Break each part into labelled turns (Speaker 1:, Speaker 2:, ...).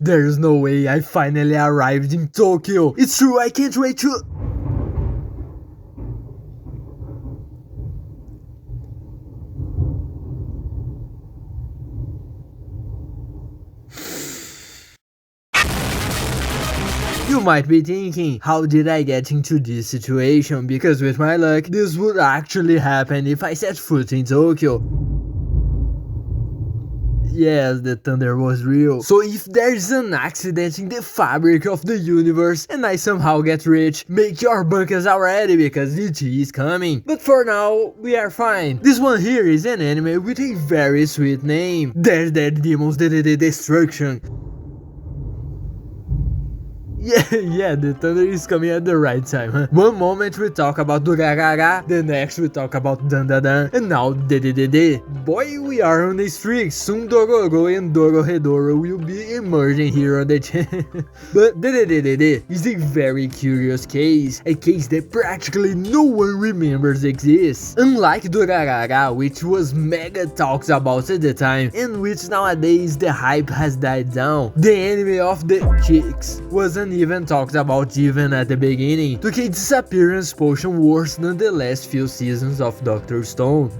Speaker 1: There's no way I finally arrived in Tokyo. It's true, I can't wait to... You might be thinking, how did I get into this situation? Because with my luck, this would actually happen if I set foot in Tokyo. Yes, the thunder was real. So if there's an accident in the fabric of the universe and I somehow get rich, make your bunkers already because the tea is coming. But for now, we are fine. This one here is an anime with a very sweet name. Dead Demons Destruction. Yeah, the thunder is coming at the right time, huh? One moment we talk about Durarara, the next we talk about Dandadan, and now Dededede. Boy, we are on a streak. Soon Dororo and Dorohedoro will be emerging here on the channel. But Dededede is a very curious case, a case that practically no one remembers exists. Unlike Durarara, which was mega talked about at the time, and which nowadays the hype has died down, the anime of the chicks wasn't even talked about even at the beginning, took a disappearance potion worse than the last few seasons of Dr. Stone.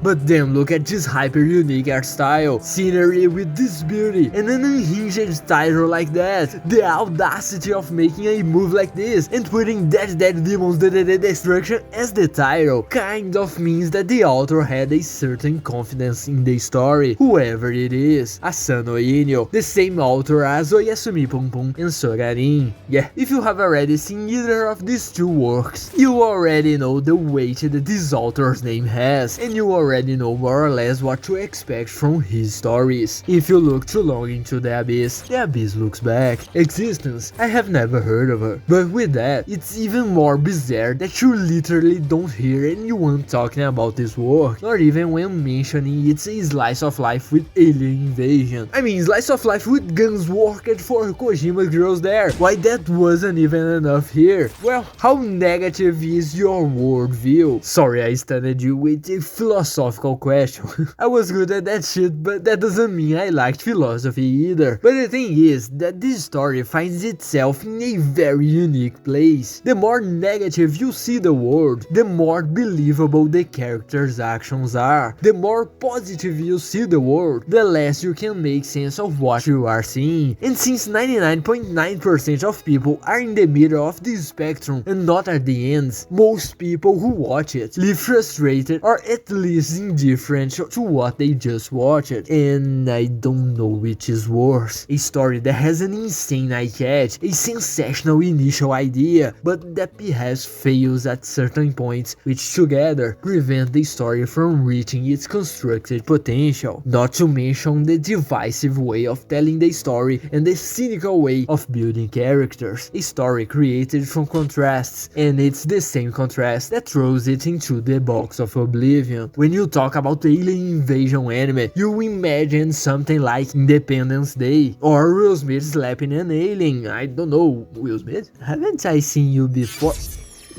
Speaker 1: But then look at this hyper unique art style, scenery with this beauty, and an unhinged title like that. The audacity of making a move like this and putting Dead Demons Destruction as the title kind of means that the author had a certain confidence in the story, whoever it is. Asano Inyo, the same author as Oyasumi Pum Pum and Sorarin. Yeah, if you have already seen either of these two works, you already know the weight that this author's name has, and you already know more or less what to expect from his stories. If you look too long into the abyss looks back. Existence, I have never heard of her. But with that, it's even more bizarre that you literally don't hear anyone talking about this work, not even when mentioning it's a slice of life with alien invasion. I mean, slice of life with guns worked for Kojima girls there. Why that wasn't even enough here? Well, how negative is your worldview? Sorry I stunned you with a philosophical question. I was good at that shit, but that doesn't mean I liked philosophy either. But the thing is that this story finds itself in a very unique place. The more negative you see the world, the more believable the characters' actions are. The more positive you see the world, the less you can make sense of what you are seeing. And since 99.9% of people are in the middle of this spectrum and not at the ends, most people who watch it leave frustrated or at least indifferent to what they just watched. And I don't know which is worse. A story that has an insane eye catch, a sensational initial idea, but that perhaps fails at certain points, which together prevent the story from reaching its constructed potential. Not to mention the divisive way of telling the story and the cynical way of building characters. A story created from contrasts, and it's the same contrast that throws it into the box of oblivion. When you talk about alien invasion anime, you imagine something like Independence Day, or Will Smith slapping an alien. I don't know, Will Smith? Haven't I seen you before?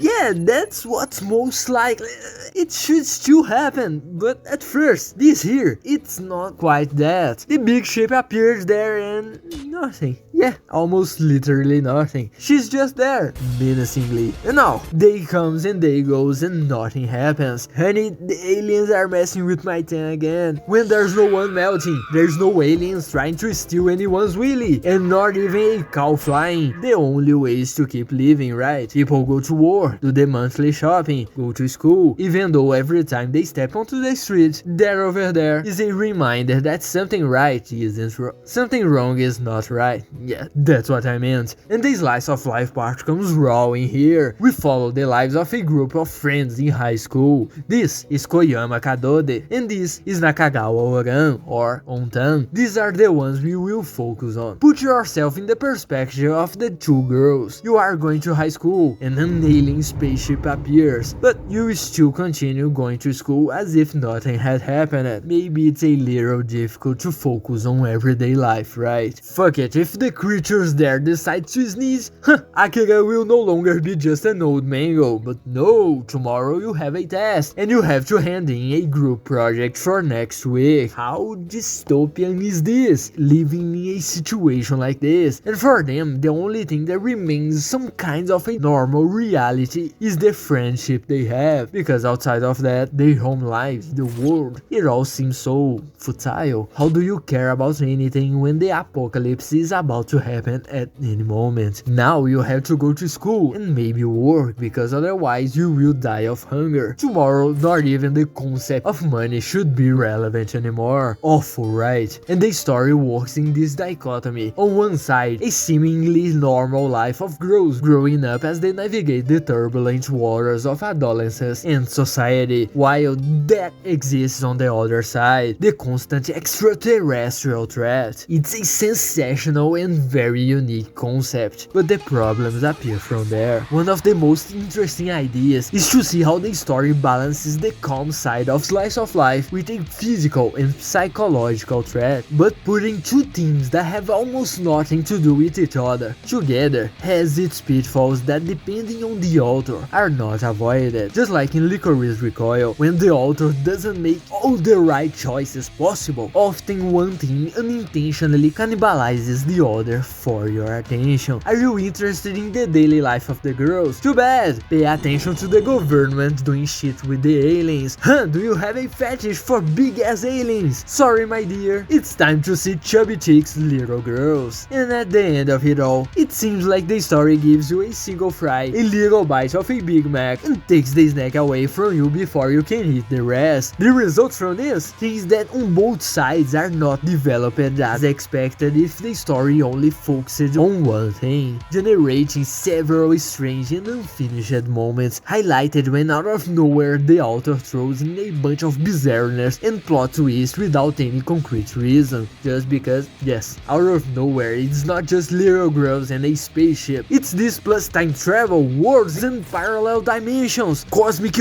Speaker 1: Yeah, that's what's most likely. It should still happen, but at first, this here, it's not quite that. The big ship appears there and nothing. Yeah, almost literally nothing. She's just there, menacingly. And now, day comes and day goes and nothing happens. Honey, the aliens are messing with my tan again. When there's no one melting, there's no aliens trying to steal anyone's willy, and not even a cow flying. The only way is to keep living, right? People go to war, do the monthly shopping, go to school, even though every time they step onto the street, there over there is a reminder that something right isn't wrong. Something wrong is not right. Yeah, that's what I meant. And the slice of life part comes raw in here. We follow the lives of a group of friends in high school. This is Koyama Kadode, and this is Nakagawa Oran, or Ontan. These are the ones we will focus on. Put yourself in the perspective of the two girls. You are going to high school, and an alien alien spaceship appears, but you still continue going to school as if nothing had happened. Maybe it's a little difficult to focus on everyday life, right? Fuck it, if the creatures there decide to sneeze, Akira will no longer be just an old mango. But no, tomorrow you have a test, and you have to hand in a group project for next week. How dystopian is this? Living in a situation like this, and for them, the only thing that remains some kind of a normal reality is the friendship they have, because outside of that, their home lives, the world, it all seems so futile. How do you care about anything when the apocalypse is about to happen at any moment? Now you have to go to school and maybe work, because otherwise you will die of hunger. Tomorrow, not even the concept of money should be relevant anymore. Awful, right? And the story works in this dichotomy. On one side, a seemingly normal life of girls growing up as they navigate the turbulent waters of adolescence and society, while that exists on the other side, the constant extraterrestrial threat. It's a sensational and very unique concept, but the problems appear from there. One of the most interesting ideas is to see how the story balances the calm side of slice of life with a physical and psychological threat, but putting two themes that have almost nothing to do with each other together has its pitfalls that, depending on the author, are not avoided. Just like in Licorice Recoil, when the author doesn't make all the right choices possible, often one theme unintentionally cannibalizes the other for your attention. Are you interested in the daily life of the girls? Too bad! Pay attention to the government doing shit with the aliens. Do you have a fetish for big ass aliens? Sorry my dear, it's time to see chubby chicks, little girls. And at the end of it all, it seems like the story gives you a single fry, a little bite of a Big Mac, and takes the snack away from you before you can eat the rest. The results from this? Things that on both sides are not developed as expected if the story only focused on one thing, generating several strange and unfinished moments, highlighted when out of nowhere the author throws in a bunch of bizarreness and plot twists without any concrete reason, just because, yes, out of nowhere. It's not just little girls and a spaceship, it's this plus time travel, worlds and parallel dimensions, cosmic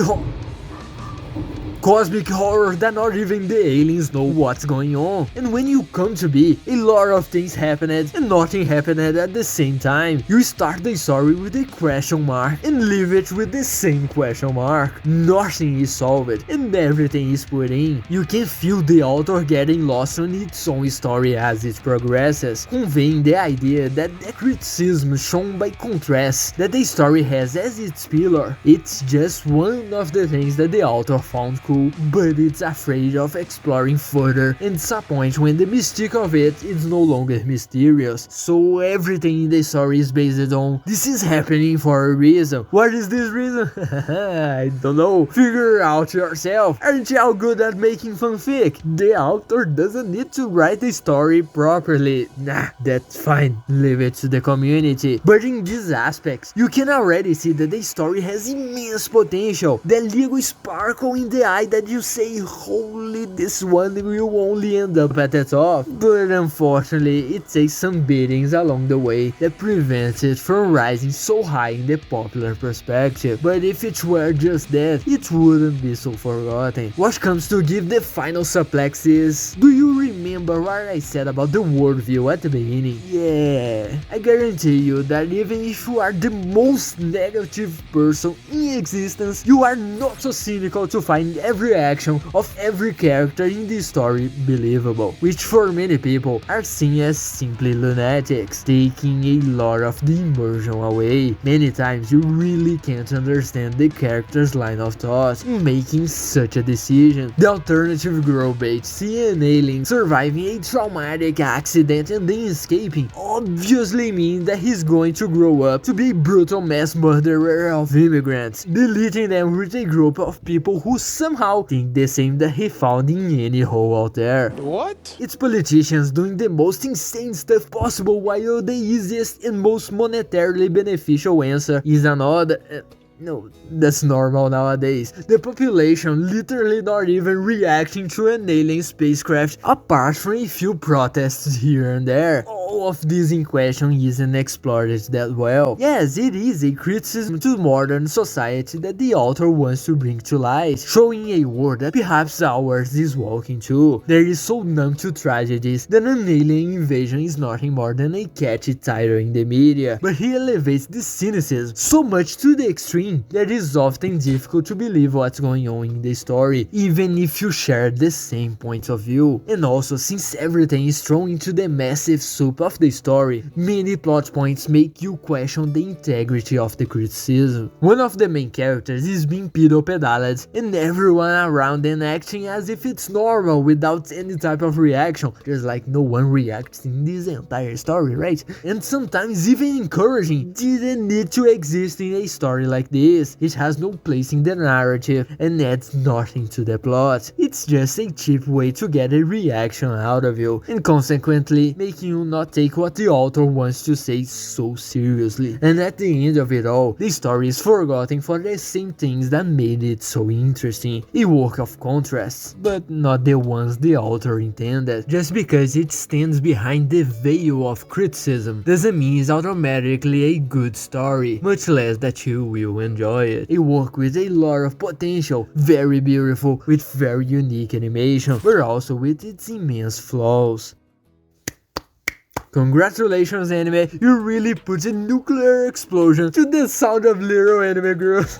Speaker 1: horror that not even the aliens know what's going on. And when you come to be, a lot of things happened and nothing happened at the same time. You start the story with a question mark and leave it with the same question mark. Nothing is solved and everything is put in. You can feel the author getting lost on its own story as it progresses, conveying the idea that the criticism shown by contrast that the story has as its pillar, it's just one of the things that the author found cool, but it's afraid of exploring further and disappoints when the mystique of it is no longer mysterious. So everything in the story is based on, this is happening for a reason. What is this reason? I don't know. Figure out yourself. Aren't you all good at making fanfic? The author doesn't need to write the story properly. Nah, that's fine. Leave it to the community. But in these aspects, you can already see that the story has immense potential. The little sparkle in the eye that you say, holy, this one will only end up at the top. But unfortunately, it takes some beatings along the way that prevents it from rising so high in the popular perspective. But if it were just that, it wouldn't be so forgotten. What comes to give the final suplex is, do you remember what I said about the worldview at the beginning? Yeah, I guarantee you that even if you are the most negative person in existence, you are not so cynical to find every action of every character in the story believable, which for many people are seen as simply lunatics, taking a lot of the immersion away. Many times you really can't understand the character's line of thought in making such a decision. The alternative girl bait, see an alien surviving a traumatic accident and then escaping, obviously means that he's going to grow up to be a brutal mass murderer of immigrants, deleting them with a group of people who somehow think the same that he found in any hole out there.
Speaker 2: What?
Speaker 1: It's politicians doing the most insane stuff possible, while the easiest and most monetarily beneficial answer is another... no, that's normal nowadays. The population literally not even reacting to an alien spacecraft, apart from a few protests here and there. all of this in question isn't explored that well. Yes, it is a criticism to modern society that the author wants to bring to light, showing a world that perhaps ours is walking to. There is so numb to tragedies that an alien invasion is nothing more than a catchy title in the media, but he elevates the cynicism so much to the extreme that it is often difficult to believe what's going on in the story, even if you share the same point of view. And also, since everything is thrown into the massive soup of the story, many plot points make you question the integrity of the criticism. One of the main characters is being pedo-pedaled, and everyone around them acting as if it's normal without any type of reaction. There's like no one reacts in this entire story, right? And sometimes even encouraging didn't need to exist in a story like this. It has no place in the narrative and adds nothing to the plot. It's just a cheap way to get a reaction out of you, and consequently making you not take what the author wants to say so seriously. And at the end of it all, the story is forgotten for the same things that made it so interesting. A work of contrasts, but not the ones the author intended. Just because it stands behind the veil of criticism doesn't mean it's automatically a good story, much less that you will enjoy it. A work with a lot of potential, very beautiful, with very unique animation, but also with its immense flaws. Congratulations, anime, you really put a nuclear explosion to the sound of little anime girls.